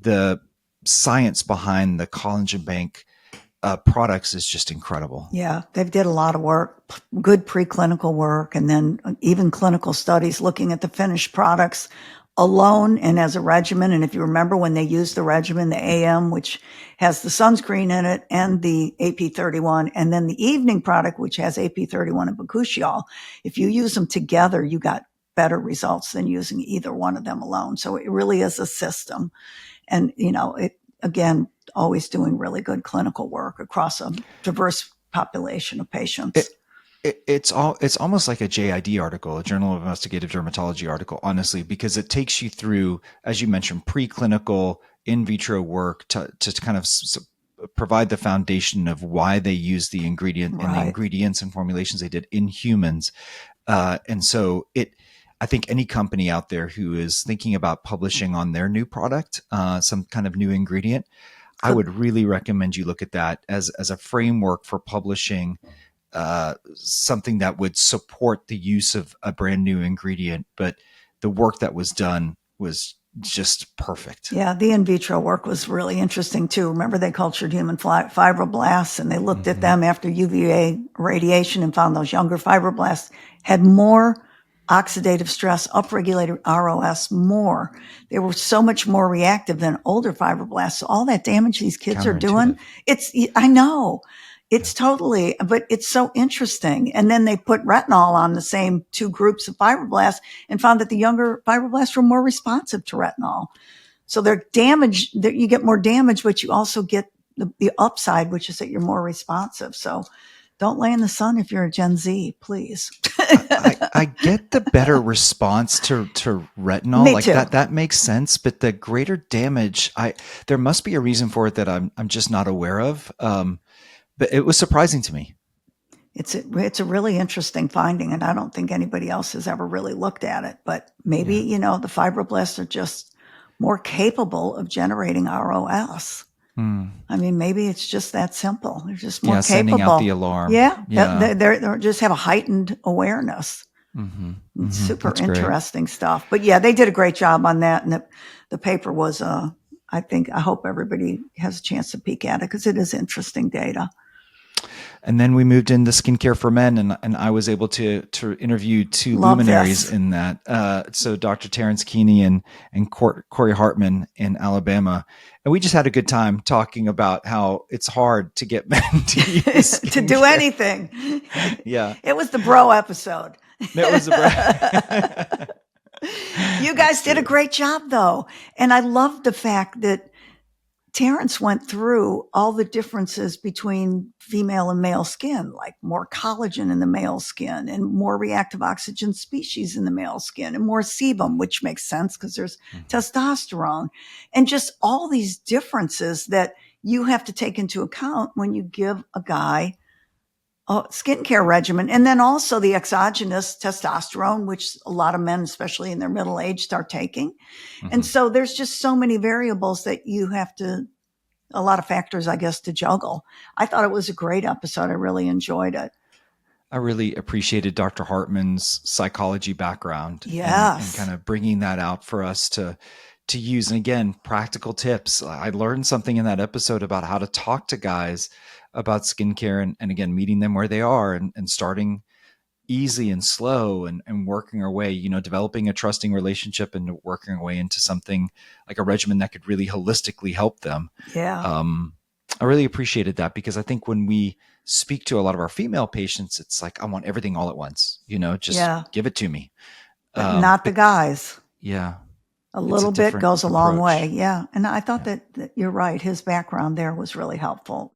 the science behind the collagen bank products is just incredible. Yeah, they did a lot of work, good preclinical work, and then even clinical studies looking at the finished products alone and as a regimen. And if you remember when they used the regimen, the AM, which has the sunscreen in it and the AP31, and then the evening product, which has AP31 and bakuchiol, if you use them together, you got better results than using either one of them alone. So it really is a system. And, it, again, always doing really good clinical work across a diverse population of patients. It's almost like a JID article, a Journal of Investigative Dermatology article, honestly, because it takes you through, as you mentioned, preclinical in vitro work to kind of provide the foundation of why they use the ingredient and the ingredients and formulations they did in humans. And so I think any company out there who is thinking about publishing on their new product, some kind of new ingredient, I would really recommend you look at that as a framework for publishing something that would support the use of a brand new ingredient. But the work that was done was just perfect. Yeah, the in vitro work was really interesting too. Remember, they cultured human fibroblasts, and they looked at them after UVA radiation and found those younger fibroblasts had more oxidative stress, upregulated ROS more. They were so much more reactive than older fibroblasts. So all that damage these kids are doing, I know. It's totally, but it's so interesting. And then they put retinol on the same two groups of fibroblasts and found that the younger fibroblasts were more responsive to retinol. So they're damaged, you get more damage, but you also get the upside, which is that you're more responsive. So don't lay in the sun if you're a Gen Z, please. I get the better response to retinol. Me like too. That makes sense, but the greater damage, there must be a reason for it that I'm just not aware of. But it was surprising to me. It's a really interesting finding, and I don't think anybody else has ever really looked at it. But maybe, the fibroblasts are just more capable of generating ROS. I mean, maybe it's just that simple. They're just more capable. Sending out the alarm. Yeah. They just have a heightened awareness. It's super That's interesting stuff. But yeah, they did a great job on that. And the paper was, I hope everybody has a chance to peek at it because it is interesting data. And then we moved into skincare for men, and I was able to interview two luminaries in that. So Dr. Terrence Keeney and Corey Hartman in Alabama. And we just had a good time talking about how it's hard to get men to use to do anything. Yeah. It was the bro episode. It was the bro. You guys did a great job, though. And I love the fact that Terrence went through all the differences between female and male skin, like more collagen in the male skin and more reactive oxygen species in the male skin and more sebum, which makes sense because there's testosterone, and just all these differences that you have to take into account when you give a guy a skincare regimen. And then also the exogenous testosterone, which a lot of men, especially in their middle age, start taking. And so there's just so many variables that you have to, a lot of factors, I guess, to juggle. I thought it was a great episode. I really enjoyed it. I really appreciated Dr. Hartman's psychology background. Yes. And kind of bringing that out for us to use. And again, practical tips. I learned something in that episode about how to talk to guys about skincare and again, meeting them where they are and starting easy and slow and working our way, developing a trusting relationship and working our way into something like a regimen that could really holistically help them. Yeah. I really appreciated that because I think when we speak to a lot of our female patients, it's like, I want everything all at once, just give it to me. But not the guys. Yeah. A little bit goes a long way. Yeah. And I thought that you're right. His background there was really helpful.